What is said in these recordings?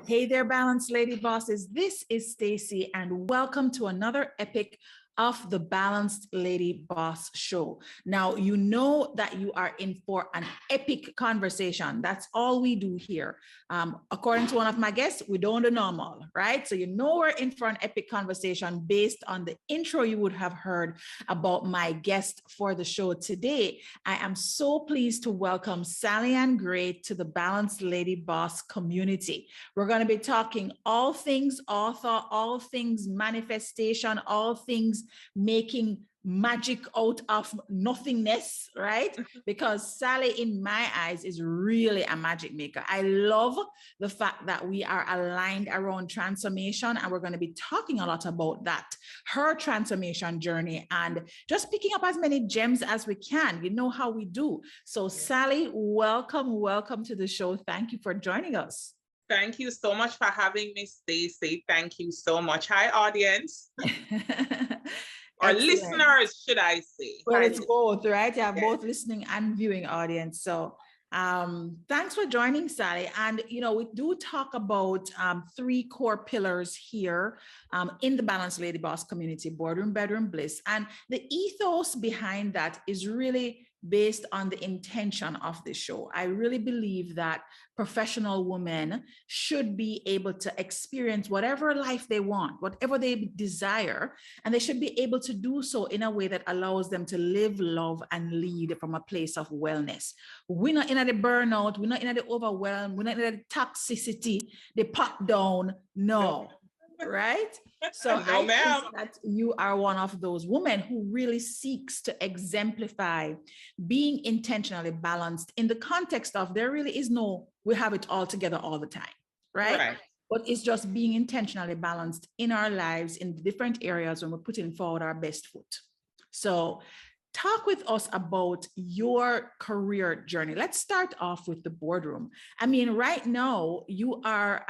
Hey there, Balanced Lady Bosses. This is Stacy, and welcome to another epic of the Balanced Lady Boss Show. Now, you know that you are in for an epic conversation. That's all we do here. According to one of my guests, we don't do normal, right? So you know we're in for an epic conversation based on the intro you would have heard about my guest for the show today. I am so pleased to welcome Sally Ann Gray to the Balanced Lady Boss community. We're going to be talking all things author, all things manifestation, all things making magic out of nothingness, right? Because Sally, in my eyes, is really a magic maker. I love the fact that we are aligned around transformation, and we're going to be talking a lot about that, her transformation journey, and just picking up as many gems as we can. You know how we do. So Sally, welcome to the show. Thank you for joining us. Thank you so much for having me, Stacey. Thank you so much. Hi, audience. Or listeners, should I say? Well, it's both, right? You have both listening and viewing audience. So thanks for joining, Sally. And, you know, we do talk about three core pillars here in the Balanced Lady Boss community, Boardroom, Bedroom, Bliss. And the ethos behind that is really based on the intention of the show. I really believe that professional women should be able to experience whatever life they want, whatever they desire, and they should be able to do so in a way that allows them to live, love, and lead from a place of wellness. We're not in the burnout, we're not in the overwhelm, we're not in the toxicity, the pop down, no. Right? So no, I think that you are one of those women who really seeks to exemplify being intentionally balanced in the context of there really is no, we have it all together all the time, right? But it's just being intentionally balanced in our lives in different areas when we're putting forward our best foot. So talk with us about your career journey. Let's start off with the boardroom. I mean, right now you are,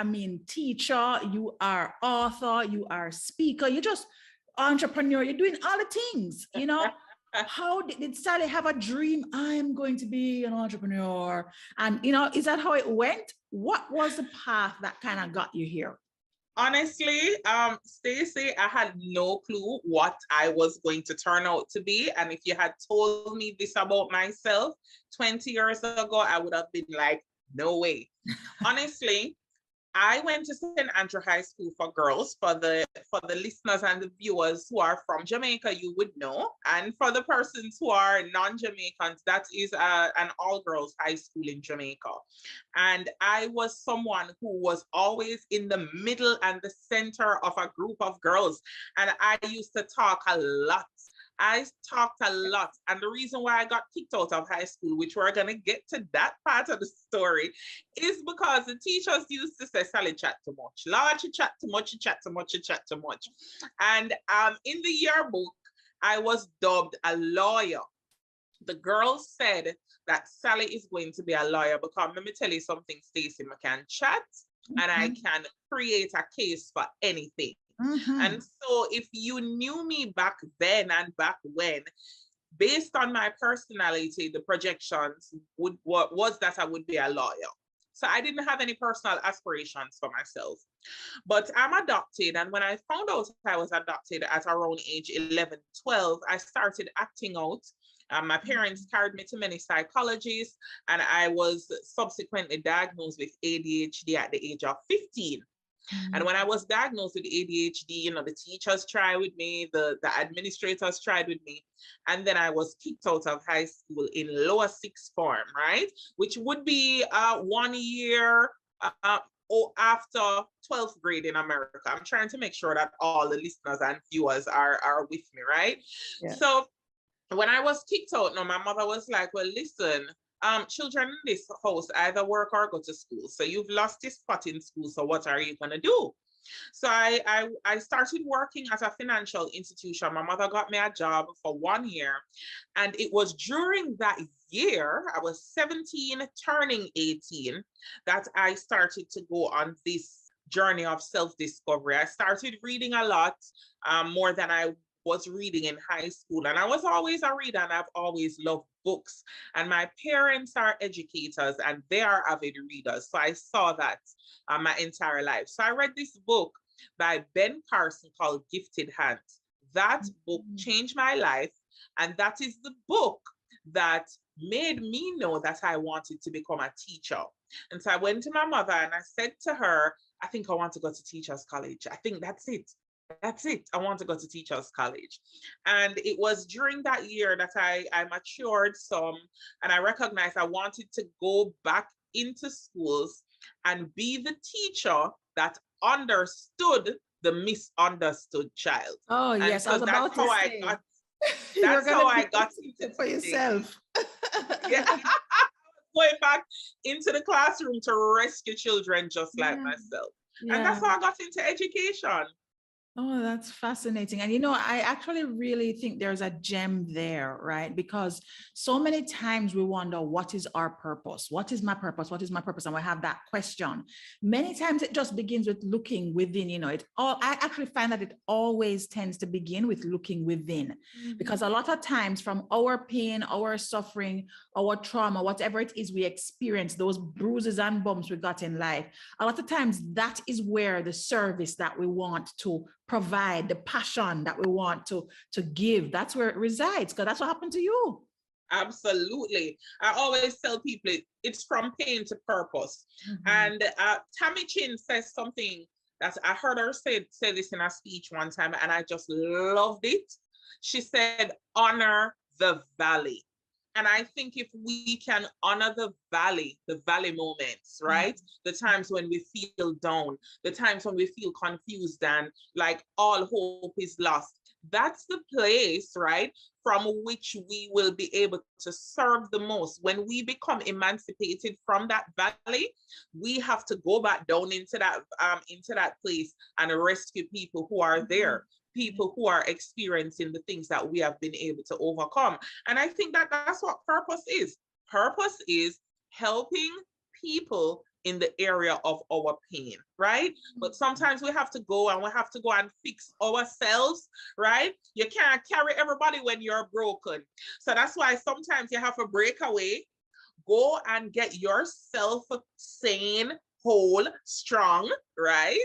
teacher, you are author, you are speaker, you're just entrepreneur, you're doing all the things, you know. How did Sally have a dream? I'm going to be an entrepreneur. And, you know, is that how it went? What was the path that kind of got you here? Honestly, Stacey, I had no clue what I was going to turn out to be. And if you had told me this about myself 20 years ago, I would have been like, no way. Honestly, I went to St. Andrew High School for girls. For the listeners and the viewers who are from Jamaica, you would know. And for the persons who are non-Jamaicans, that is an all-girls high school in Jamaica. And I was someone who was always in the middle and the center of a group of girls. And I used to talk a lot. I talked a lot. And the reason why I got kicked out of high school, which we're going to get to that part of the story, is because the teachers used to say, Sally, chat too much. Lord, you chat too much, you chat too much, you chat too much. And in the yearbook, I was dubbed a lawyer. The girls said that Sally is going to be a lawyer because let me tell you something, Stacey, I can chat and I can create a case for anything. And so if you knew me back then and back when, based on my personality, the projections was that I would be a lawyer. So I didn't have any personal aspirations for myself. But I'm adopted. And when I found out I was adopted at around age 11, 12, I started acting out. My parents carried me to many psychologists, and I was subsequently diagnosed with ADHD at the age of 15. And when I was diagnosed with ADHD, you know, the teachers tried with me, the administrators tried with me, and then I was kicked out of high school in lower sixth form, right? Which would be 1 year after 12th grade in America. I'm trying to make sure that all the listeners and viewers are with me, right? Yeah. So when I was kicked out, now my mother was like, well, listen, children in this house either work or go to school. So you've lost this spot in school. So what are you going to do? So I started working at a financial institution. My mother got me a job for 1 year. And it was during that year, I was 17, turning 18, that I started to go on this journey of self-discovery. I started reading a lot, more than I was reading in high school. And I was always a reader and I've always loved books. And my parents are educators and they are avid readers. So I saw that my entire life. So I read this book by Ben Carson called Gifted Hands. That book changed my life. And that is the book that made me know that I wanted to become a teacher. And so I went to my mother and I said to her, I think I want to go to Teachers College. I think that's it. That's it. I want to go to Teachers College. And it was during that year that I matured some and I recognized I wanted to go back into schools and be the teacher that understood the misunderstood child. Oh, and yes, so I was about to say. That's how I got into for yourself. Yeah. Going back into the classroom to rescue children just like myself. Yeah. And that's how I got into education. Oh, that's fascinating. And, I actually really think there's a gem there, right? Because so many times we wonder, what is our purpose? What is my purpose? What is my purpose? And we have that question. Many times it just begins with looking within, I actually find that it always tends to begin with looking within, because a lot of times from our pain, our suffering, our trauma, whatever it is we experience, those bruises and bumps we got in life, a lot of times that is where the service that we want to provide, the passion that we want to give, that's where it resides, because that's what happened to you. Absolutely. I always tell people it's from pain to purpose. And Tammy Chin says something that I heard her say this in a speech one time, and I just loved it. She said, honor the valley. And I think if we can honor the valley moments, right? The times when we feel down, the times when we feel confused and like all hope is lost, that's the place, right, from which we will be able to serve the most. When we become emancipated from that valley, we have to go back down into that place and rescue people who are there. People who are experiencing the things that we have been able to overcome. And I think that that's what purpose is. Purpose is helping people in the area of our pain, right? But sometimes we have to go and fix ourselves, right? You can't carry everybody when you're broken. So that's why sometimes you have to break away, go and get yourself sane, whole, strong, right?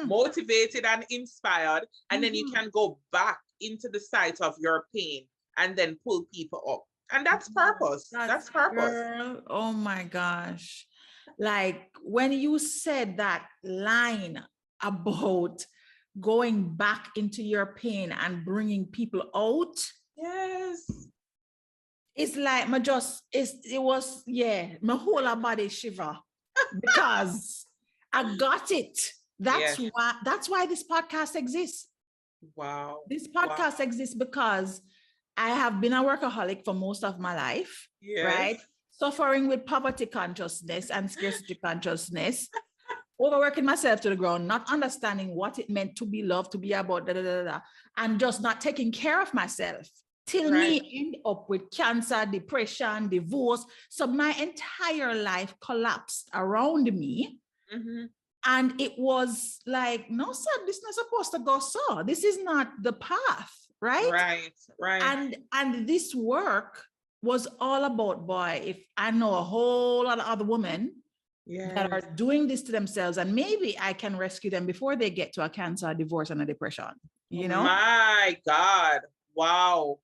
Motivated and inspired. And then you can go back into the site of your pain and then pull people up. And that's purpose. That's purpose. Girl, oh my gosh. Like when you said that line about going back into your pain and bringing people out. Yes. It's like my whole body shiver because I got it. That's why this podcast exists. Wow. This podcast exists because I have been a workaholic for most of my life, right? Suffering with poverty consciousness and scarcity consciousness, overworking myself to the ground, not understanding what it meant to be loved, to be about, and just not taking care of myself till me end up with cancer, depression, divorce. So my entire life collapsed around me. And it was like, no, sir, this is not supposed to go so. This is not the path, right? Right. And this work was all about, boy, if I know a whole lot of other women that are doing this to themselves, and maybe I can rescue them before they get to a cancer, a divorce, and a depression, you know? My God. Wow.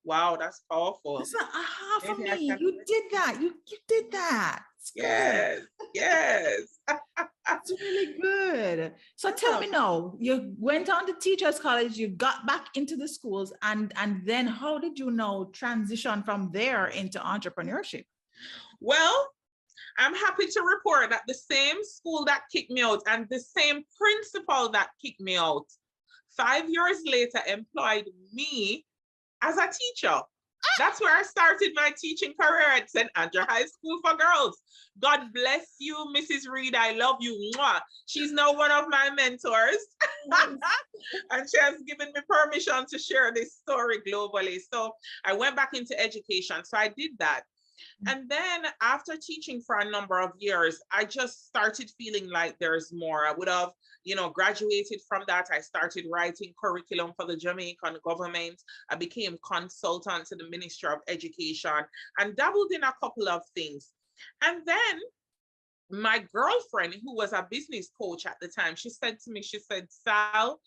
Wow, that's powerful. It's an aha for me. You did that. You did that. Yes. That's really good. So tell me now, you went on to Teachers College, you got back into the schools, and then how did you transition from there into entrepreneurship? Well, I'm happy to report that the same school that kicked me out and the same principal that kicked me out 5 years later employed me as a teacher. That's where I started my teaching career at St. Andrew High School for Girls. God bless you, Mrs. Reed. I love you. Mwah. She's now one of my mentors. And she has given me permission to share this story globally. So I went back into education. So I did that. And then after teaching for a number of years, I just started feeling like there's more. I would have, graduated from that. I started writing curriculum for the Jamaican government. I became consultant to the Ministry of Education and dabbled in a couple of things. And then my girlfriend, who was a business coach at the time, she said to me, she said, Sal,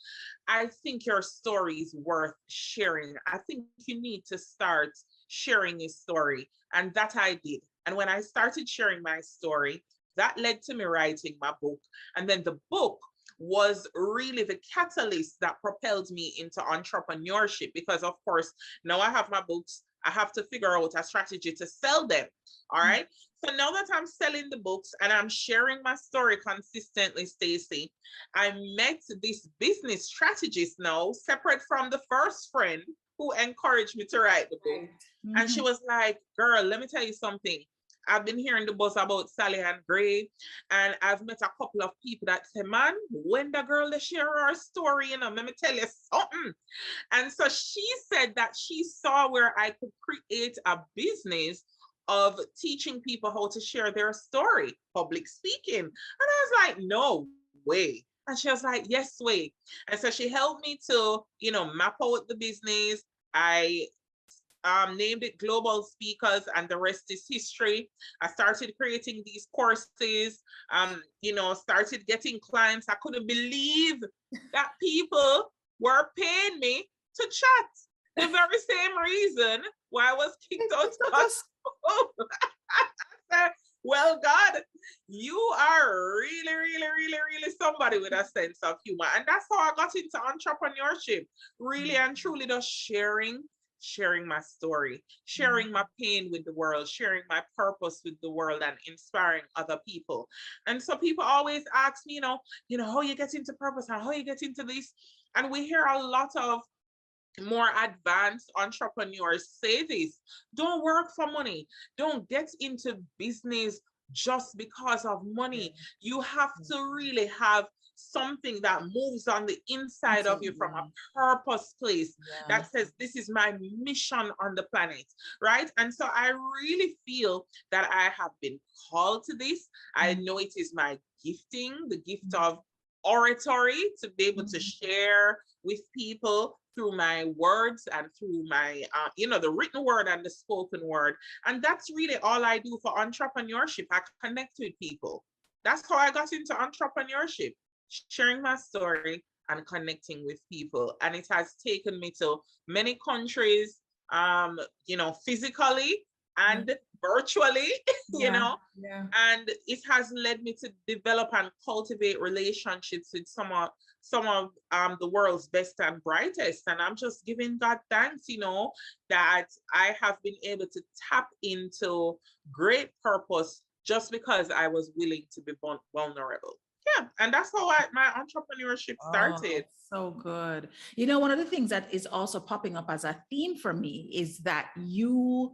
I think your story is worth sharing. I think you need to start sharing your story. And that I did. And when I started sharing my story, that led to me writing my book. And then the book was really the catalyst that propelled me into entrepreneurship, because of course, now I have my books, I have to figure out a strategy to sell them. All right. So now that I'm selling the books and I'm sharing my story consistently, Stacey, I met this business strategist now, separate from the first friend who encouraged me to write the book. Mm-hmm. And she was like, girl, let me tell you something. I've been hearing the buzz about Sally Ann Gray, and I've met a couple of people that say, man, when the girl they share her story, let me tell you something. And so she said that she saw where I could create a business of teaching people how to share their story, public speaking. And I was like, no way. And she was like, yes, way. And so she helped me to, map out the business. I named it Global Speakers, and the rest is history. I started creating these courses, started getting clients. I couldn't believe that people were paying me to chat. The very same reason why I was kicked out of school. Well, God, you are really, really, really, really somebody with a sense of humor. And that's how I got into entrepreneurship, really and truly just sharing my story, sharing my pain with the world, sharing my purpose with the world, and inspiring other people. And so people always ask me, how you get into purpose and how you get into this. And we hear a lot of more advanced entrepreneurs say this: don't work for money, don't get into business just because of money. You have to really have something that moves on the inside of you from a purpose place that says, this is my mission on the planet, right? And so I really feel that I have been called to this. I know it is my gifting, the gift of oratory, to be able to share with people through my words and through my, the written word and the spoken word. And that's really all I do for entrepreneurship. I connect with people. That's how I got into entrepreneurship, sharing my story and connecting with people. And it has taken me to many countries, physically and virtually, and it has led me to develop and cultivate relationships with some of the world's best and brightest. And I'm just giving God thanks, that I have been able to tap into great purpose just because I was willing to be vulnerable. Yeah, and that's how my entrepreneurship started. So good. One of the things that is also popping up as a theme for me is that you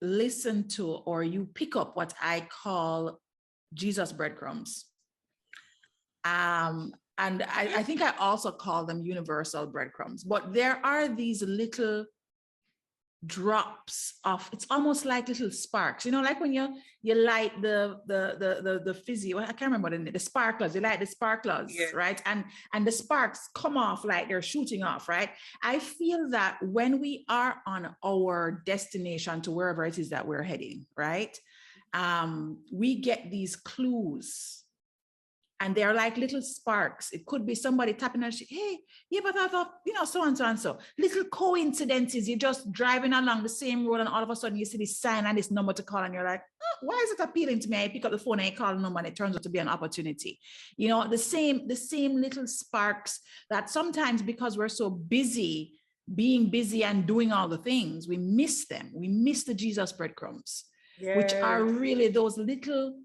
listen to, or you pick up what I call Jesus breadcrumbs. And I think I also call them universal breadcrumbs, but there are these little drops of, it's almost like little sparks, like when you light the fizzy, I can't remember the sparklers, you light the sparklers, right? And the sparks come off like they're shooting off, right? I feel that when we are on our destination to wherever it is that we're heading, right? We get these clues. And they're like little sparks. It could be somebody tapping on, hey, but I thought, so and so and so. Little coincidences. You're just driving along the same road and all of a sudden you see this sign and this number to call and you're like, why is it appealing to me? I pick up the phone and I call the number and it turns out to be an opportunity. The same little sparks that sometimes, because we're so busy, being busy and doing all the things, we miss them. We miss the Jesus breadcrumbs, which are really those little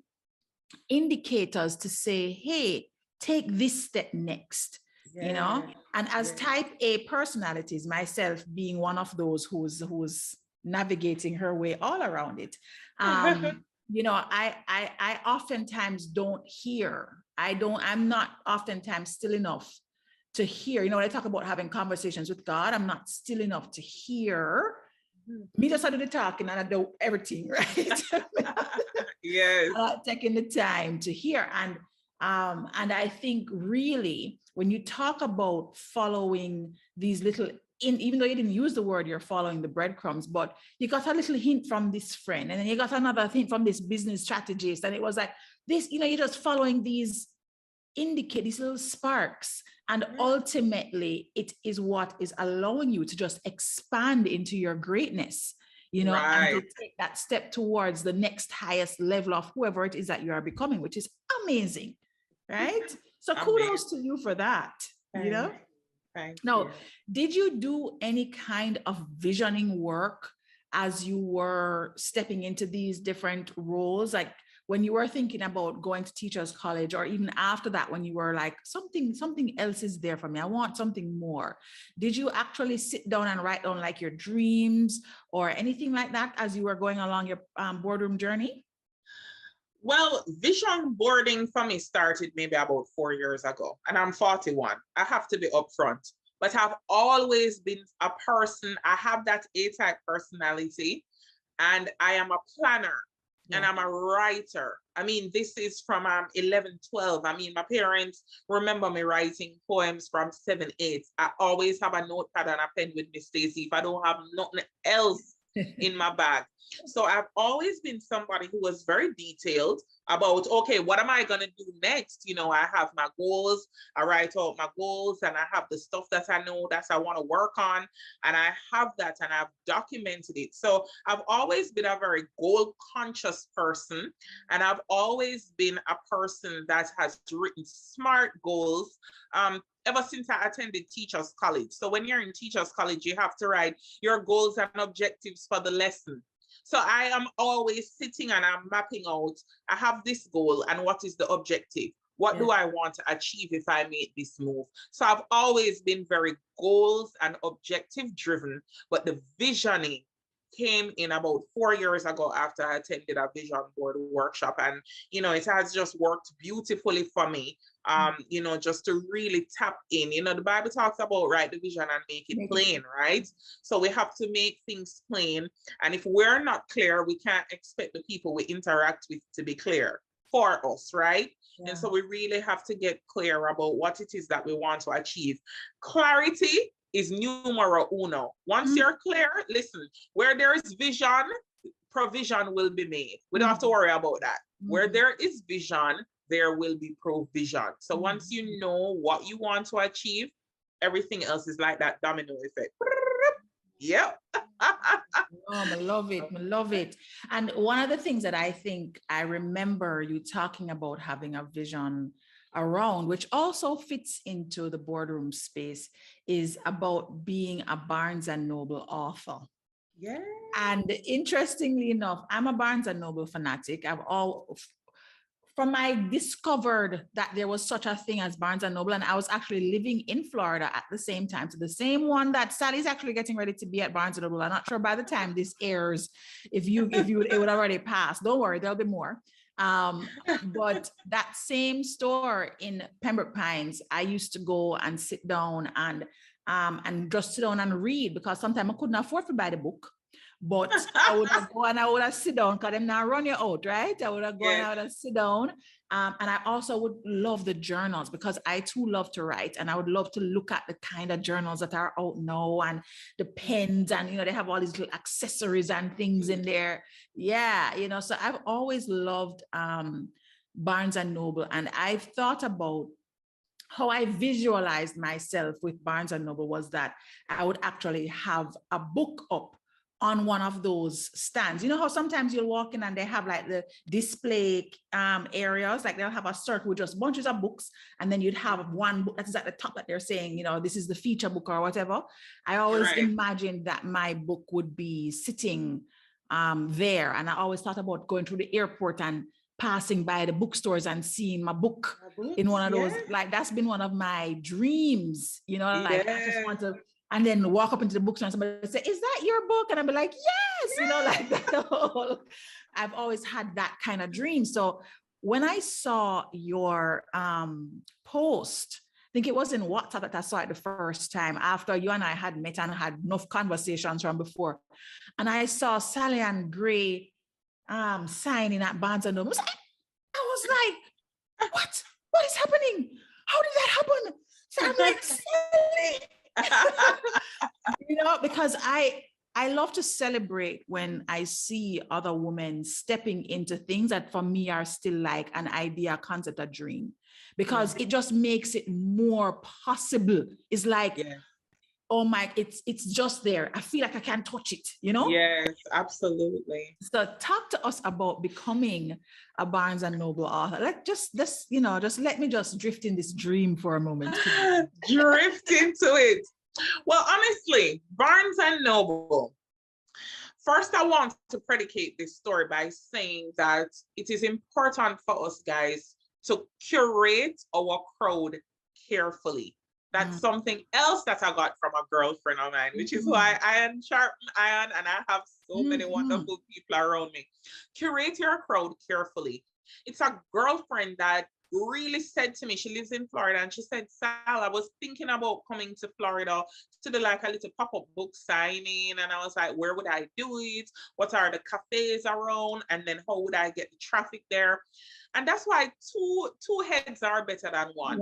indicators to say, hey, take this step next, and as type A personalities, myself being one of those who's navigating her way all around it, I oftentimes don't hear, I'm not oftentimes still enough to hear, when I talk about having conversations with God, I'm not still enough to hear Me just do the talking and I do everything, right? Yes. Taking the time to hear. And I think really when you talk about following these little even though you didn't use the word, you're following the breadcrumbs, but you got a little hint from this friend, and then you got another hint from this business strategist, and it was like this, you're just following these these little sparks, and ultimately it is what is allowing you to just expand into your greatness, and to take that step towards the next highest level of whoever it is that you are becoming, which is amazing, right? So kudos to you for that. Now, did you do any kind of visioning work as you were stepping into these different roles? Like when you were thinking about going to teachers college, or even after that, when you were like, something else is there for me, I want something more. Did you actually sit down and write down like your dreams or anything like that as you were going along your boardroom journey? Well, vision boarding for me started maybe about 4 years ago, and I'm 41. I have to be upfront, but I've always been a person. I have that A-type personality, and I am a planner. Yeah. And I'm a writer. I mean, this is from 11, 12. I mean, my parents remember me writing poems from 7, 8. I always have a notepad and a pen with me, Stacey, if I don't have nothing else in my bag. So I've always been somebody who was very detailed about, okay, what am I going to do next? I have my goals. I write out my goals, and I have the stuff that I know that I want to work on. And I have that, and I've documented it. So I've always been a very goal conscious person. And I've always been a person that has written SMART goals. Ever since I attended Teachers College. So when you're in Teachers College, you have to write your goals and objectives for the lesson. So I am always sitting and I'm mapping out, I have this goal and what is the objective? What do I want to achieve if I make this move? So I've always been very goals and objective driven, but the visioning came in about 4 years ago after I attended a vision board workshop. And, it has just worked beautifully for me, just to really tap in. The Bible talks about write the vision and make it plain, right? So we have to make things plain. And if we're not clear, we can't expect the people we interact with to be clear for us, right? Yeah. And so we really have to get clear about what it is that we want to achieve. Clarity is numero uno. Once you're clear, listen, where there is vision, provision will be made. We don't have to worry about that. Where there is vision, there will be provision. So once you know what you want to achieve, everything else is like that domino effect. Yep. I love it. I love it. And one of the things that I think I remember you talking about having a vision around, which also fits into the boardroom space, is about being a Barnes and Noble author. Yeah. And interestingly enough, I'm a Barnes and Noble fanatic. From I discovered that there was such a thing as Barnes and Noble, and I was actually living in Florida at the same time. So the same one that Sally's actually getting ready to be at Barnes and Noble. I'm not sure by the time this airs, it would already pass. Don't worry, there'll be more. But that same store in Pembroke Pines, I used to go and sit down and just sit down and read, because sometimes I couldn't afford to buy the book. But I would go and I would have sit down, because them now run you out, right? I would have gone out and sit down. And I also would love the journals, because I too love to write, and I would love to look at the kind of journals that are out now, and the pens, and they have all these little accessories and things in there. Yeah, so I've always loved Barnes and Noble, and I've thought about how I visualized myself with Barnes and Noble was that I would actually have a book up on one of those stands. You know how sometimes you'll walk in and they have like the display areas, like they'll have a circle with just bunches of books, and then you'd have one book that is at the top that they're saying, this is the feature book or whatever. I always imagined that my book would be sitting there, and I always thought about going through the airport and passing by the bookstores and seeing my book in one of those. Like that's been one of my dreams, I just want to. And then walk up into the bookstore and somebody would say, "Is that your book?" And I'd be like, "Yes," like that. I've always had that kind of dream. So when I saw your post think it was in WhatsApp that I saw it the first time after you and I had met and had enough conversations from before. And I saw Sally and Gray signing at Barnes and Noble. I was like, what? What is happening? How did that happen? So I'm like, Sally. You know, because I love to celebrate when I see other women stepping into things that for me are still like an idea, a concept, a dream, because it just makes it more possible. It's like, oh my, it's just there. I feel like I can touch it, you know? Yes, absolutely. So talk to us about becoming a Barnes and Noble author. Like just this, you know, just let me just drift in this dream for a moment. Drift into it. Well, honestly, Barnes and Noble. First, I want to predicate this story by saying that it is important for us guys to curate our crowd carefully. That's something else that I got from a girlfriend of mine, which is why I am sharpen iron and I have so many wonderful people around me. Curate your crowd carefully. It's a girlfriend that really said to me, she lives in Florida, and she said, Sal, I was thinking about coming to Florida to do like a little pop-up book signing. And I was like, where would I do it? What are the cafes around? And then how would I get the traffic there? And that's why two heads are better than one.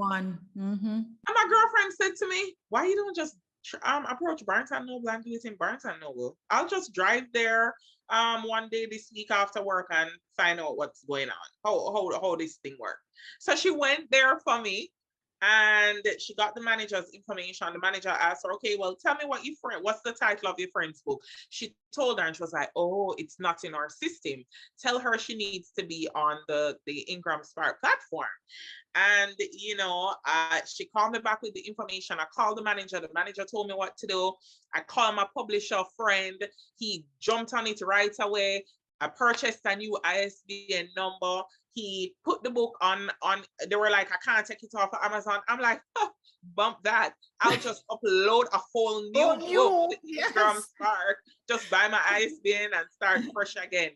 And my girlfriend said to me, why you don't just approach Barnes and Noble and do it in Barnes and Noble? I'll just drive there one day this week after work and find out what's going on, how this thing works. So she went there for me and she got the manager's information. The manager asked her, okay, well, tell me what's the title of your friend's book? She told her and she was like, oh, it's not in our system. Tell her she needs to be on the Ingram Spark platform. And, you know, she called me back with the information. I called the manager. The manager told me what to do. I called my publisher friend. He jumped on it right away. I purchased a new ISBN number. He put the book on, they were like, I can't take it off of Amazon. I'm like, oh, bump that. I'll just upload a whole new book to Ingram Spark, just buy my ISBN and start fresh again.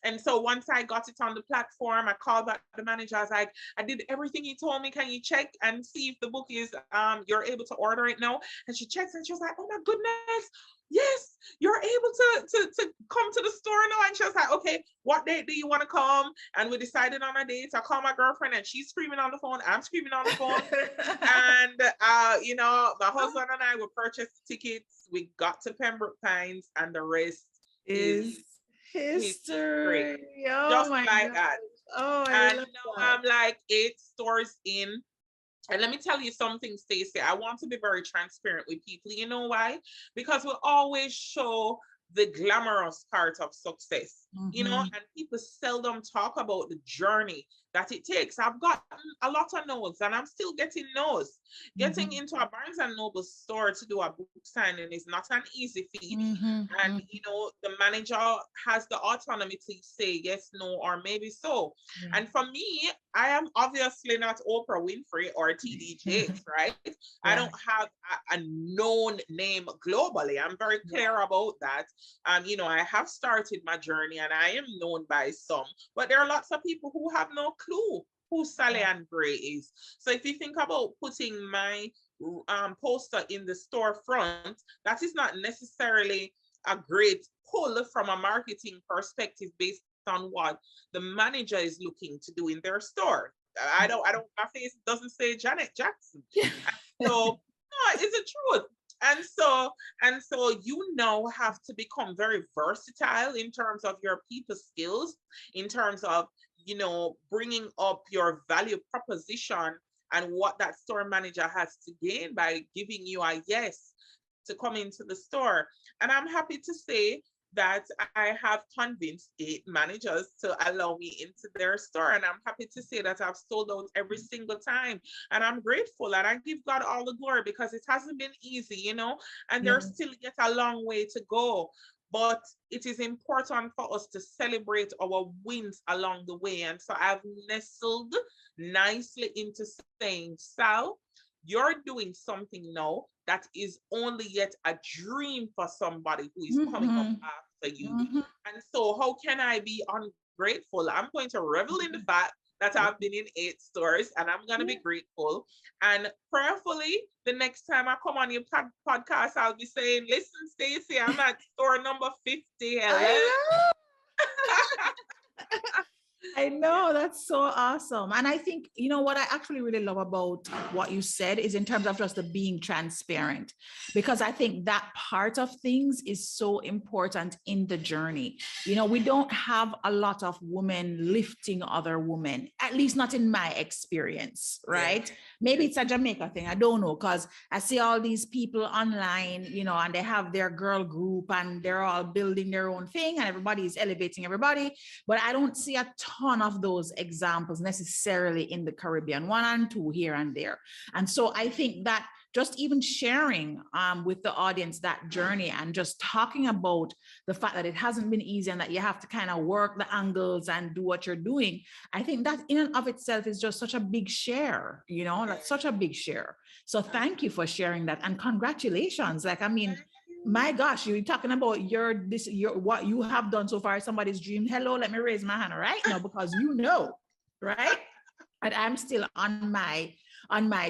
And so once I got it on the platform, I called back the manager. I was like, I did everything he told me. Can you check and see if the book is, you're able to order it now? And she checks and she was like, oh my goodness, yes, you're able to come to the store now. And she was like, okay, what date do you want to come? And we decided on a date. I called my girlfriend and she's screaming on the phone. I'm screaming on the phone. And, you know, my husband and I will purchase tickets. We got to Pembroke Pines and the rest is history. Oh, just my like God. that. Oh, and now I'm like 8 stores in. And let me tell you something, Stacey. I want to be very transparent with people. You know why? Because we always show the glamorous part of success, you know, and people seldom talk about the journey that it takes. I've gotten a lot of no's and I'm still getting no's. Getting into a Barnes and Noble store to do a book signing is not an easy feat. And, you know, the manager has the autonomy to say yes, no, or maybe so. And for me, I am obviously not Oprah Winfrey or TD Jakes, right? I don't have a known name globally. I'm very clear about that. You know, I have started my journey and I am known by some, but there are lots of people who have no clue who Sally and Gray is. So if you think about putting my poster in the storefront, that is not necessarily a great pull from a marketing perspective based on what the manager is looking to do in their store. I don't, my face doesn't say Janet Jackson. So, no, it's the truth. And so you now have to become very versatile in terms of your people skills, in terms of, you know, bringing up your value proposition and what that store manager has to gain by giving you a yes to come into the store. And I'm happy to say that I have convinced 8 managers to allow me into their store. And I'm happy to say that I've sold out every single time. And I'm grateful and I give God all the glory because it hasn't been easy, you know, and there's still yet a long way to go. But it is important for us to celebrate our wins along the way. And so I've nestled nicely into saying, Sal, you're doing something now that is only yet a dream for somebody who is coming up after you. And so how can I be ungrateful? I'm going to revel in the fact that I've been in 8 stores, and I'm going to be grateful. And prayerfully, the next time I come on your podcast, I'll be saying, listen, Stacey, I'm at store number 50. Hello. I know, that's so awesome. And I think, you know, what I actually really love about what you said is in terms of just the being transparent, because I think that part of things is so important in the journey. You know, we don't have a lot of women lifting other women, at least not in my experience, right? Maybe it's a Jamaica thing. I don't know, because I see all these people online, you know, and they have their girl group and they're all building their own thing and everybody is elevating everybody. But I don't see a ton of those examples necessarily in the Caribbean, 1 and 2 here and there. And so I think that just even sharing with the audience that journey and just talking about the fact that it hasn't been easy and that you have to kind of work the angles and do what you're doing, I think that in and of itself is just such a big share, you know, that's such a big share. So thank you for sharing that, and congratulations. Like, I mean, my gosh, you're talking about what you have done so far, somebody's dream. Hello, let me raise my hand right now, because you know, right? And I'm still on my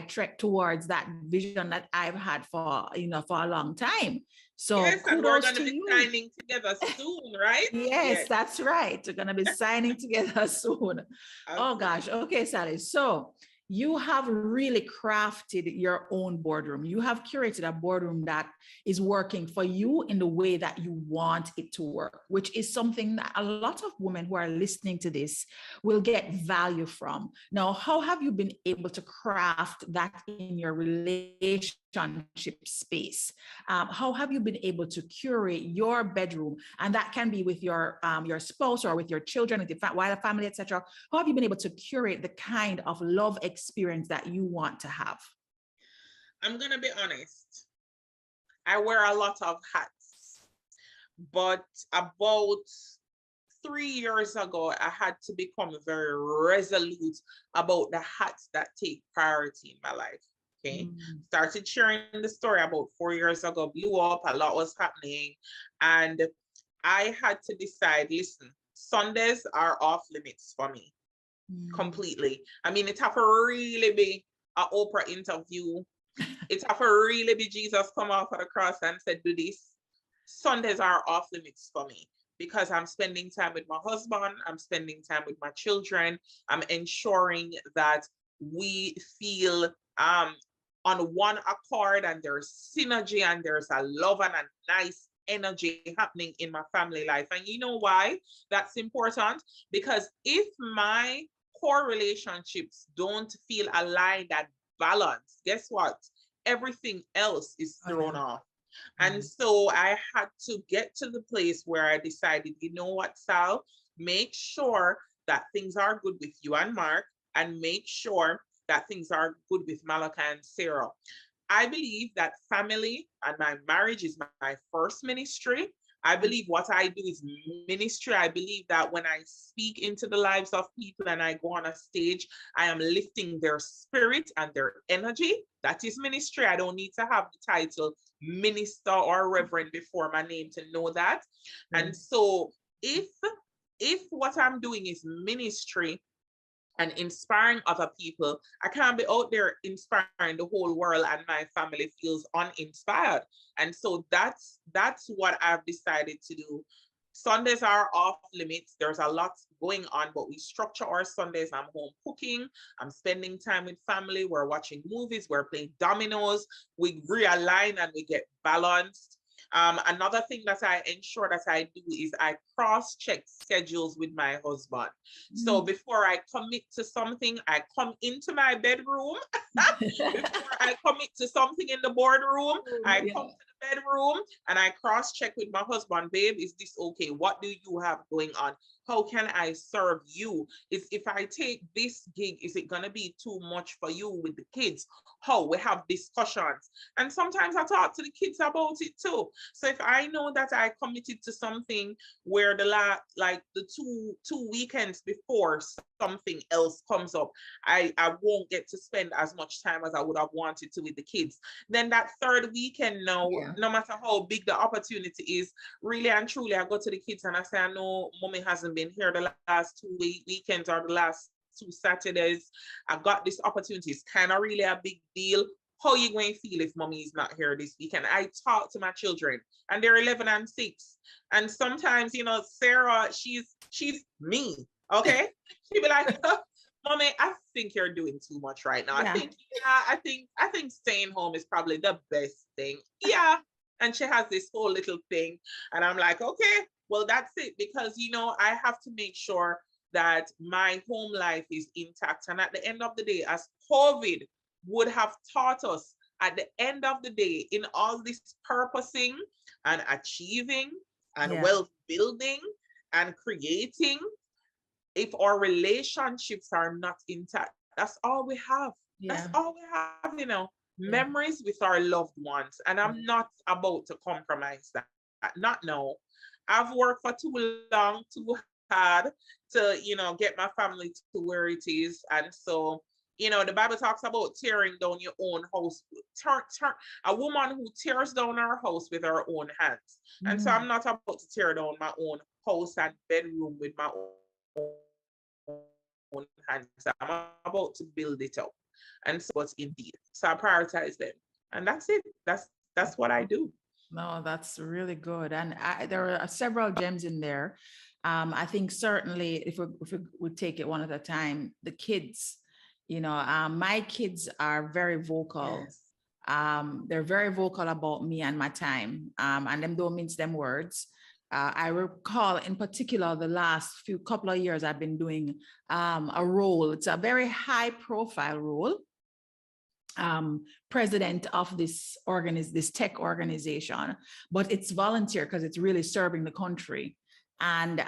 trek towards that vision that I've had for, you know, for a long time. So yes, and we're going to be you. signing together soon, right? Yes, that's right. We're going to be signing together soon. Oh gosh. Okay, Sally. So you have really crafted your own boardroom. You have curated a boardroom that is working for you in the way that you want it to work, which is something that a lot of women who are listening to this will get value from. Now, how have you been able to craft that in your relationship space? How have you been able to curate your bedroom? And that can be with your spouse or with your children, with your wider family, etc. How have you been able to curate the kind of love experience that you want to have? I'm going to be honest. I wear a lot of hats, but about 3 years ago, I had to become very resolute about the hats that take priority in my life. Okay. Started sharing the story about 4 years ago, blew up, a lot was happening. And I had to decide, listen, Sundays are off limits for me completely. I mean, it have to really be an Oprah interview. It have to really be Jesus come off of the cross and said, do this. Sundays are off limits for me, because I'm spending time with my husband, I'm spending time with my children, I'm ensuring that we feel on one accord, and there's synergy and there's a love and a nice energy happening in my family life. And you know why that's important? Because if my core relationships don't feel aligned and balanced, guess what? Everything else is thrown off. And so I had to get to the place where I decided, you know what, Sal, make sure that things are good with you and Mark, and make sure that things are good with Malachi and Sarah. I believe that family and my marriage is my first ministry. I believe what I do is ministry. I believe that when I speak into the lives of people and I go on a stage, I am lifting their spirit and their energy. That is ministry. I don't need to have the title minister or reverend before my name to know that. And so if what I'm doing is ministry and inspiring other people, I can't be out there inspiring the whole world and my family feels uninspired. And so that's what I've decided to do. Sundays are off limits. There's a lot going on, but we structure our Sundays. I'm home cooking. I'm spending time with family. We're watching movies. We're playing dominoes. We realign and we get balanced. Another thing that I ensure that I do is I cross-check schedules with my husband. So before I commit to something, I come into my bedroom. Before I commit to something in the boardroom, I come to the bedroom and I cross-check with my husband. Babe, is this okay? What do you have going on? How can I serve you? If I take this gig, is it gonna be too much for you with the kids? How? We have discussions. And sometimes I talk to the kids about it too. So if I know that I committed to something where the two weekends before something else comes up, I won't get to spend as much time as I would have wanted to with the kids. Then that third weekend now, no matter how big the opportunity is, really and truly, I go to the kids and I say, I know mommy hasn't been here the last 2 weekends or the last 2 Saturdays. I got this opportunity. It's kind of really a big deal. How you going to feel if mommy is not here this weekend? I talk to my children and they're 11 and 6. And sometimes, you know, Sarah, she's me. Okay. She'd be like, mommy, I think you're doing too much right now. Yeah. I think staying home is probably the best thing. Yeah. And she has this whole little thing. And I'm like, okay, well, that's it. Because, you know, I have to make sure that my home life is intact. And at the end of the day, as COVID would have taught us, at the end of the day, in all this purposing and achieving and wealth building and creating, if our relationships are not intact, that's all we have. That's all we have, you know, memories with our loved ones. And I'm not about to compromise that. Not now. I've worked for too long, too hard to, you know, get my family to where it is. And so, you know, the Bible talks about tearing down your own house. A woman who tears down her house with her own hands. And so I'm not about to tear down my own house and bedroom with my own hands. I'm about to build it up. And so it's indeed. So I prioritize them. And that's it. That's what I do. No, that's really good. And there are several gems in there. I think certainly if we would take it one at a time, the kids, you know, my kids are very vocal. Yes. They're very vocal about me and my time, and them don't mince them words. I recall in particular the last couple of years I've been doing a role. It's a very high profile role. President of this tech organization, but it's volunteer because it's really serving the country. And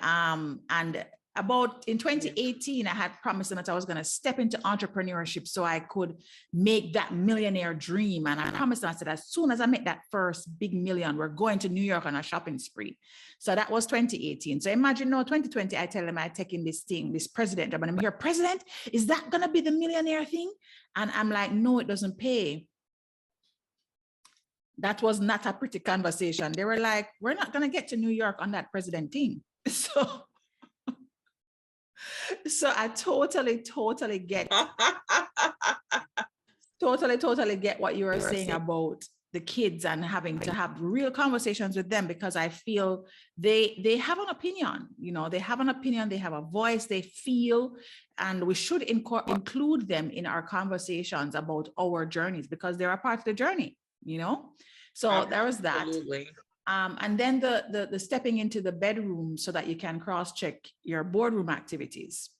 about in 2018, I had promised them that I was going to step into entrepreneurship so I could make that millionaire dream. And I promised them, I said, as soon as I make that first big million, we're going to New York on a shopping spree. So that was 2018. So imagine now 2020, I tell them I take in this thing, this president job, and I'm here, president, is that going to be the millionaire thing? And I'm like, no, it doesn't pay. That was not a pretty conversation. They were like, we're not going to get to New York on that president thing. So I totally get, totally get what you were saying about the kids and having to have real conversations with them, because I feel they have an opinion, you know, they have an opinion, they have a voice, they feel, and we should include them in our conversations about our journeys because they're a part of the journey, you know? So there was that. Absolutely. And then the stepping into the bedroom so that you can cross-check your boardroom activities.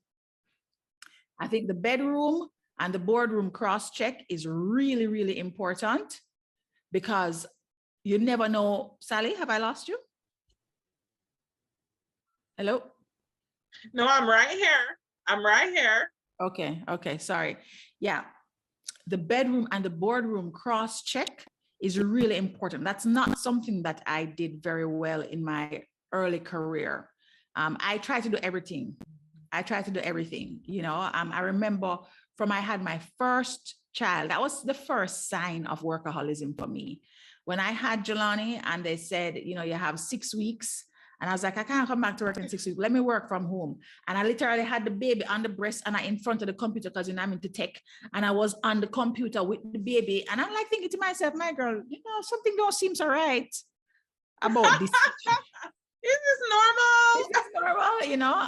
I think the bedroom and the boardroom cross-check is really, really important because you never know. Sally, have I lost you? Hello? No, I'm right here. Okay, sorry. Yeah, the bedroom and the boardroom cross-check is really important. That's not something that I did very well in my early career. I tried to do everything. You know, I remember I had my first child, that was the first sign of workaholism for me. When I had Jelani and they said, you know, you have 6 weeks. And I was like, I can't come back to work in 6 weeks. Let me work from home. And I literally had the baby on the breast and I in front of the computer because, you know, I'm into tech. And I was on the computer with the baby. And I'm like thinking to myself, my girl, you know, something don't seem so right about this. Is this normal? Is this normal? You know,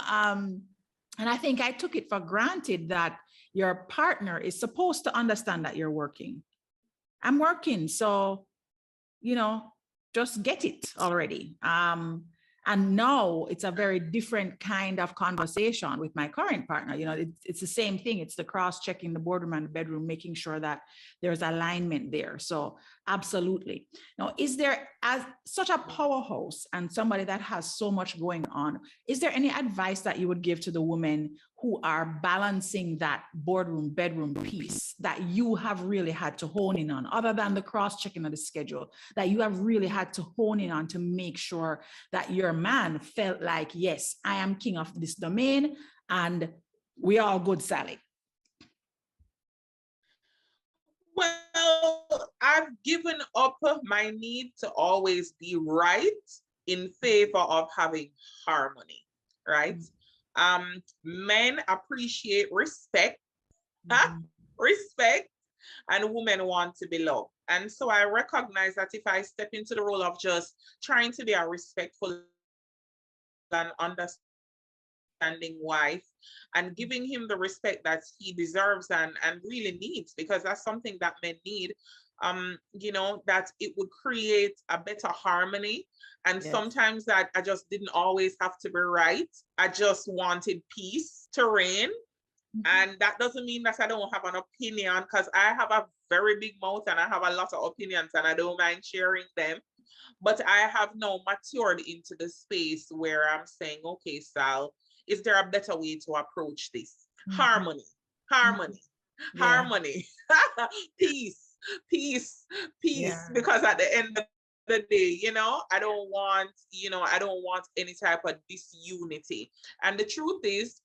and I think I took it for granted that your partner is supposed to understand that you're working. I'm working. So, you know, just get it already. And now it's a very different kind of conversation with my current partner. You know, it's the same thing. It's the cross-checking the boardroom and the bedroom, making sure that there's alignment there. So absolutely. Now, is there, as such a powerhouse and somebody that has so much going on, is there any advice that you would give to the women who are balancing that boardroom, bedroom piece that you have really had to hone in on, other than the cross-checking of the schedule, that you have really had to hone in on to make sure that your man felt like, yes, I am king of this domain and we are good, Sally? Well, I've given up my need to always be right in favor of having harmony, right? Men appreciate respect, Mhm. respect, and women want to be loved. And so I recognize that if I step into the role of just trying to be a respectful and understanding wife and giving him the respect that he deserves and really needs, because that's something that men need, that it would create a better harmony. And Yes. sometimes that I just didn't always have to be right. I just wanted peace to reign. And that doesn't mean that I don't have an opinion, because I have a very big mouth and I have a lot of opinions and I don't mind sharing them. But I have now matured into the space where I'm saying, okay, Sal, is there a better way to approach this? Mhm. Harmony, Mhm. harmony, Yeah. harmony, peace, peace, peace. Yeah. Because at the end of the day, I don't want any type of disunity. And the truth is,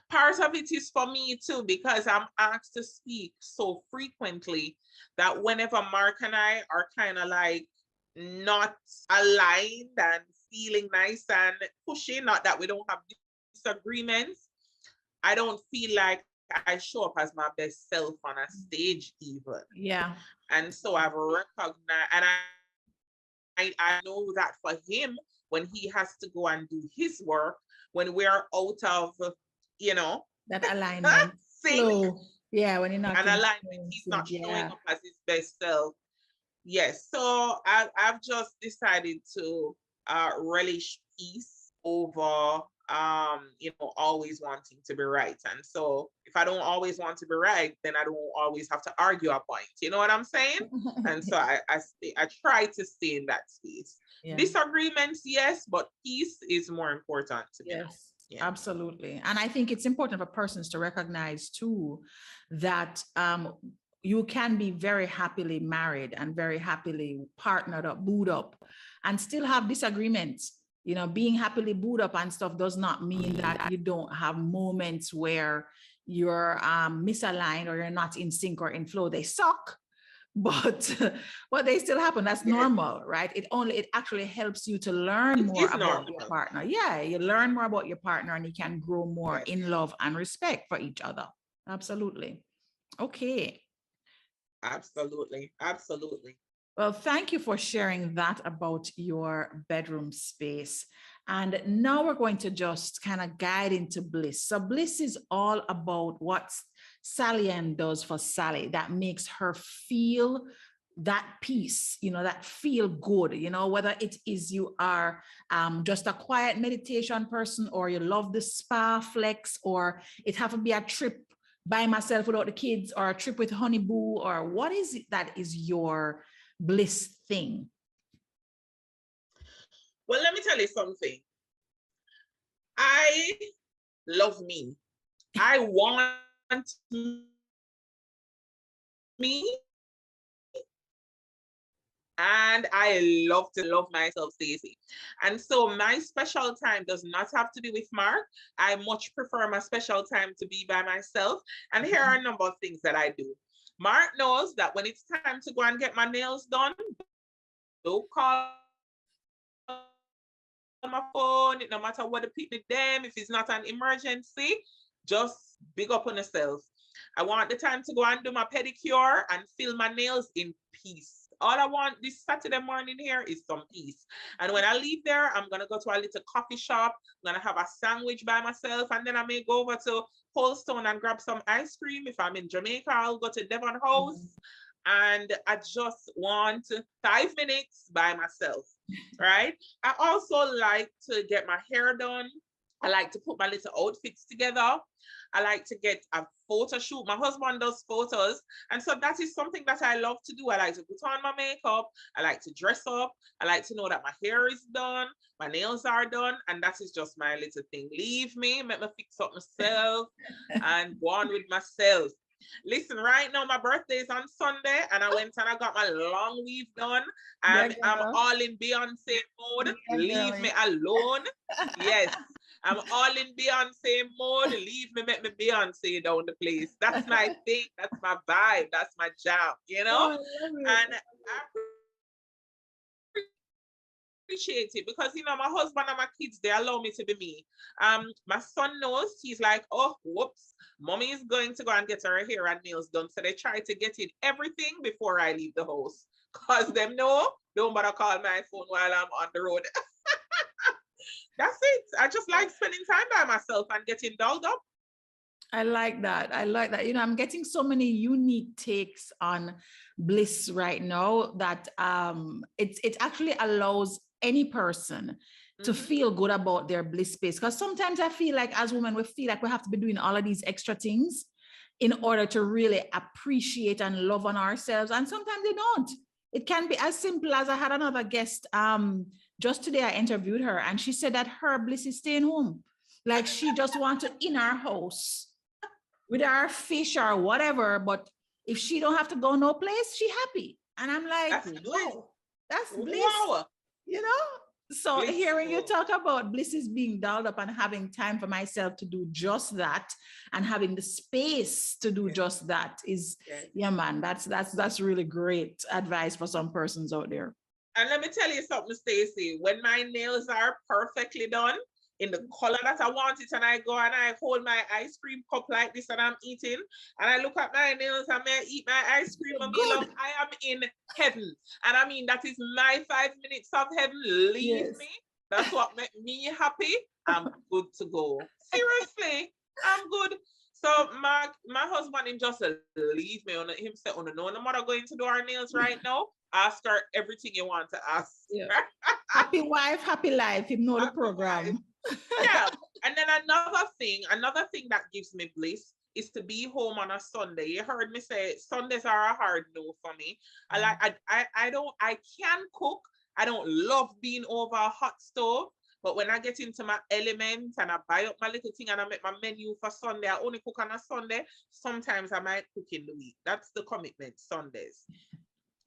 part of it is for me too, because I'm asked to speak so frequently that whenever Mark and I are kind of like not aligned and feeling nice and pushy, not that we don't have disagreements, I don't feel like I show up as my best self on a stage even. Yeah. And so I've recognized, and I know that for him, when he has to go and do his work, when we're out of, you know, That alignment. sync Flow. Yeah, when you're not and in alignment, he's not sync. showing Yeah. up as his best self. Yes, so I've just decided to relish peace over always wanting to be right. And so if I don't always want to be right, then I don't always have to argue a point. You know what I'm saying? And so I try to stay in that space. Yeah. Disagreements, yes, but peace is more important to me now. Yes, Yeah. absolutely. And I think it's important for persons to recognize too that you can be very happily married and very happily partnered up, booed up, and still have disagreements. Being happily booed up and stuff does not mean that you don't have moments where you're misaligned or you're not in sync or in flow. They suck, but but they still happen. That's Yes, normal, right? It actually helps you to learn it more is about your normal. partner. Yeah, you learn more about your partner and you can grow more Yes, in love and respect for each other. Absolutely. Okay. absolutely. Absolutely. Well, thank you for sharing that about your bedroom space. And now we're going to just kind of guide into bliss. So bliss is all about what Sally Ann does for Sally that makes her feel that peace, that feel good, whether it is you are just a quiet meditation person, or you love the spa flex, or it have to be a trip by myself without the kids, or a trip with Honey Boo, or what is it that is your bliss thing? Well, let me tell you something. I love me. I want me, and I love to love myself, Stacey. And so my special time does not have to be with Mark. I much prefer my special time to be by myself. And here are a number of things that I do. Mark knows that when it's time to go and get my nails done, don't call my phone, no matter what the people them, if it's not an emergency, just big up on yourself. I want the time to go and do my pedicure and fill my nails in peace. All I want this Saturday morning here is some peace. And when I leave there, I'm gonna go to a little coffee shop. I'm gonna have a sandwich by myself, and then I may go over to Coldstone and grab some ice cream. If I'm in Jamaica, I'll go to Devon House. And I just want 5 minutes by myself, right? I also like to get my hair done. I like to put my little outfits together. I like to get a photo shoot. My husband does photos. And so that is something that I love to do. I like to put on my makeup. I like to dress up. I like to know that my hair is done. My nails are done. And that is just my little thing. Leave me, make me fix up myself and go on with myself. Listen, right now my birthday is on Sunday, and I went and I got my long weave done, and I'm all in Beyonce mode. Leave me alone. Yes, I'm all in Beyonce mode. Leave me, make me Beyonce down the place. That's my thing. That's my vibe. That's my jam. Oh, And I appreciate it because you know my husband and my kids, they allow me to be me. My son knows, he's like, oh whoops, mommy is going to go and get her hair and nails done. So they try to get in everything before I leave the house. Cause them know, don't bother call my phone while I'm on the road. That's it. I just like spending time by myself and getting dolled up. I like that. I like that. You know, I'm getting so many unique takes on bliss right now that it actually allows any person to feel good about their bliss space. Because sometimes I feel like as women, we feel like we have to be doing all of these extra things in order to really appreciate and love on ourselves. And sometimes they don't. It can be as simple as I had another guest. Just today I interviewed her and she said that her bliss is staying home. Like she just wants to in our house with our fish or whatever, but if she don't have to go no place, she happy. And I'm like, That's bliss. wow, that's bliss, Wow. you know? So Bliss. hearing you talk about bliss is being dolled up and having time for myself to do just that and having the space to do just that is, yeah, man, that's really great advice for some persons out there. And let me tell you something, Stacey, when my nails are perfectly done, in the color that I want it, and I go and I hold my ice cream cup like this and I'm eating, and I look at my nails and I eat my ice cream and be like, I am in heaven. And I mean, that is my 5 minutes of heaven. Leave me. That's what made me happy. I'm good to go. Seriously, I'm good. So my husband him just leave me on him say, oh no, no matter going to do our nails right now. Ask her everything you want to ask. Yeah. Happy wife, happy life. You know the program. Yeah. And then another thing that gives me bliss is to be home on a Sunday. You heard me say Sundays are a hard no for me. I can cook. I don't love being over a hot stove. But when I get into my element and I buy up my little thing and I make my menu for Sunday, I only cook on a Sunday. Sometimes I might cook in the week. That's the commitment, Sundays.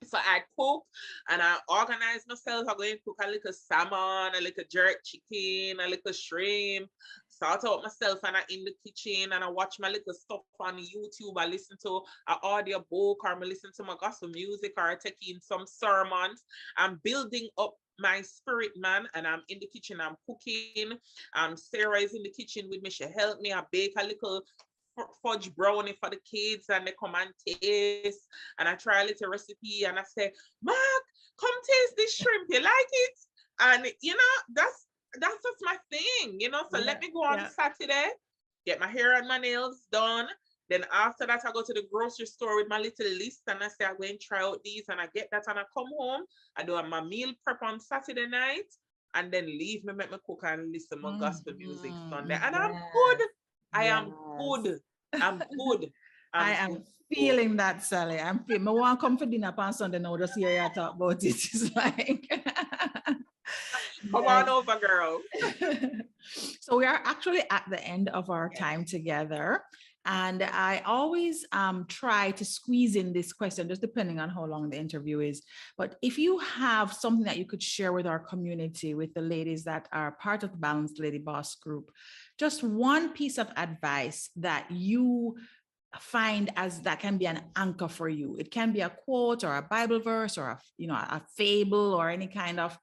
So I cook and I organize myself. I'm going to cook a little salmon, a little jerk chicken, a little shrimp, sort out myself and I'm in the kitchen and I watch my little stuff on YouTube. I listen to an audio book or I listen to my gospel music or I take in some sermons. I'm building up my spirit, man, and I'm in the kitchen, I'm cooking. Sarah is in the kitchen with me. She helped me. I bake a little fudge brownie for the kids and they come and taste and I try a little recipe and I say, Mark, come taste this shrimp, you like it? And you know, that's just my thing, you know. So let me go on Saturday, get my hair and my nails done. Then after that, I go to the grocery store with my little list and I say, I'm going to try out these and I get that and I come home. I do my meal prep on Saturday night and then leave me, make me cook and listen to my gospel music Sunday. And I'm good. I am good. I'm good. I am feeling that, Sally. I want to come for dinner on Sunday now, just hear you talk about it. It's like... Come on over, girl. So we are actually at the end of our time together. And I always try to squeeze in this question, just depending on how long the interview is. But if you have something that you could share with our community, with the ladies that are part of the Balanced Lady Boss group, just one piece of advice that you find as that can be an anchor for you. It can be a quote or a Bible verse or a fable or any kind of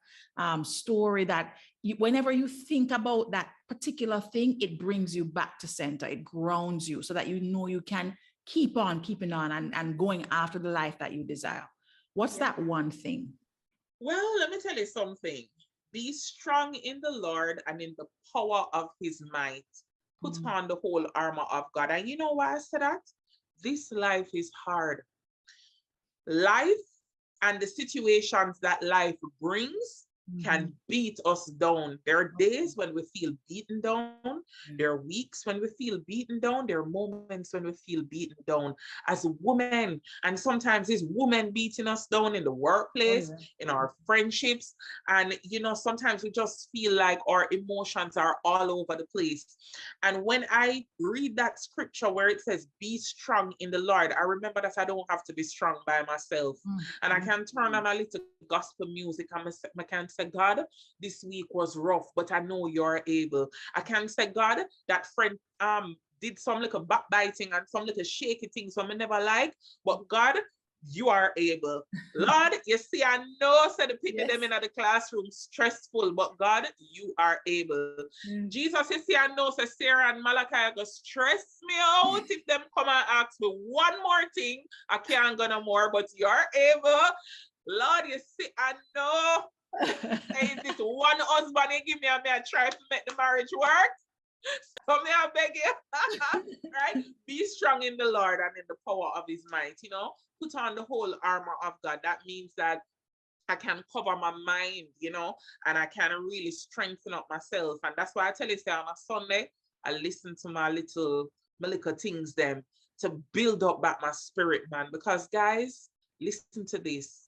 story that whenever you think about that particular thing, it brings you back to center. It grounds you so that you know you can keep on keeping on and going after the life that you desire. What's that one thing? Well, let me tell you something. Be strong in the Lord and in the power of his might. Put on the whole armor of God. And you know why I said that? This life is hard. Life and the situations that life brings can beat us down. There are days when we feel beaten down. There are weeks when we feel beaten down. There are moments when we feel beaten down as women. And sometimes it's women beating us down in the workplace, in our friendships. And, sometimes we just feel like our emotions are all over the place. And when I read that scripture where it says, be strong in the Lord, I remember that I don't have to be strong by myself. And I can turn on a little gospel music and I can say, God, this week was rough, but I know you're able. I can say, God, that friend did some little backbiting and some little shaky things I never like, but God, you are able. Lord, you see, I know said the picture Yes. them in the classroom stressful, but God, you are able. Mm. Jesus, you see, I know say Sarah and Malachi are gonna stress me out if them come and ask me one more thing. I can't go no more, but you're able. Lord, you see, I know. Hey, this one husband you give me, I may try to make the marriage work. So may I beg you, right? Be strong in the Lord and in the power of his might, you know, put on the whole armor of God. That means that I can cover my mind, you know, and I can really strengthen up myself. And that's why I tell you, say on a Sunday, I listen to my little things them to build up back my spirit, man. Because guys, listen to this.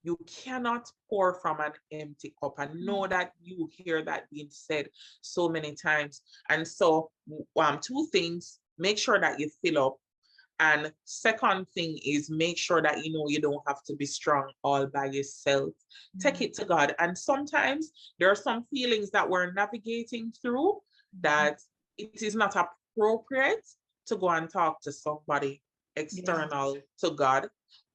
You cannot pour from an empty cup. I know that you hear that being said so many times. And so, two things: make sure that you fill up. And second thing is make sure that you know you don't have to be strong all by yourself. Take it to God. And sometimes there are some feelings that we're navigating through that it is not appropriate to go and talk to somebody external to God,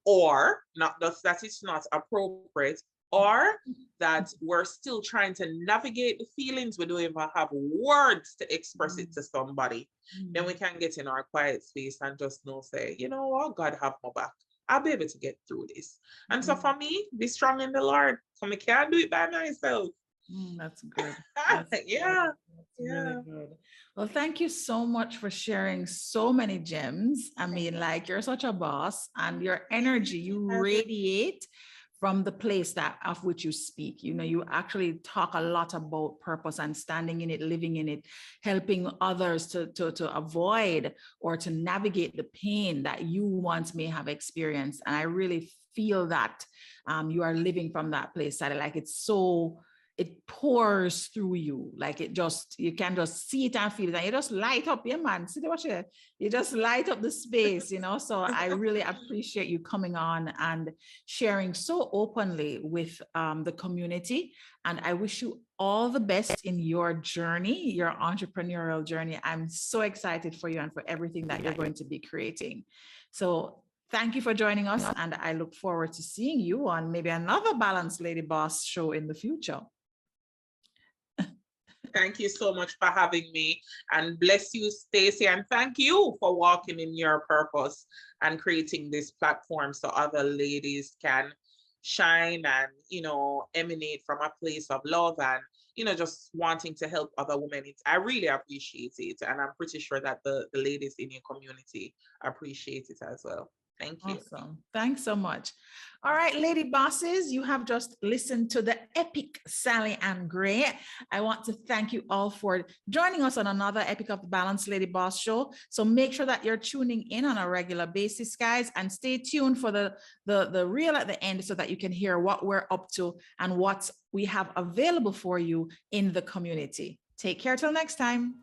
or not that it's not appropriate, or that we're still trying to navigate the feelings. We don't even have words to express it to somebody. Then we can get in our quiet space and just know, say, you know what, God have my back. I'll be able to get through this. And so for me, be strong in the Lord. So I can't do it by myself. That's good. That's yeah. good. That's really good. Well, thank you so much for sharing so many gems. I mean, like, you're such a boss, and your energy, you radiate from the place that of which you speak. You know, you actually talk a lot about purpose and standing in it, living in it, helping others to avoid or to navigate the pain that you once may have experienced. And I really feel that you are living from that place. That, like, it's so, it pours through you, like it just, you can just see it and feel it, and you just light up, yeah, man. See what you just light up the space, you know. So I really appreciate you coming on and sharing so openly with the community. And I wish you all the best in your journey, your entrepreneurial journey. I'm so excited for you and for everything that you're going to be creating. So thank you for joining us, and I look forward to seeing you on maybe another Balanced Lady Boss show in the future. Thank you so much for having me, and bless you, Stacey, and thank you for walking in your purpose and creating this platform so other ladies can shine and, you know, emanate from a place of love and, you know, just wanting to help other women. I really appreciate it, and I'm pretty sure that the ladies in your community appreciate it as well. Thank you. Awesome. Thanks so much. All right, lady bosses, you have just listened to the epic Sally Ann Gray. I want to thank you all for joining us on another epic of the Balanced Lady Boss show. So make sure that you're tuning in on a regular basis, guys, and stay tuned for the reel at the end so that you can hear what we're up to and what we have available for you in the community. Take care till next time.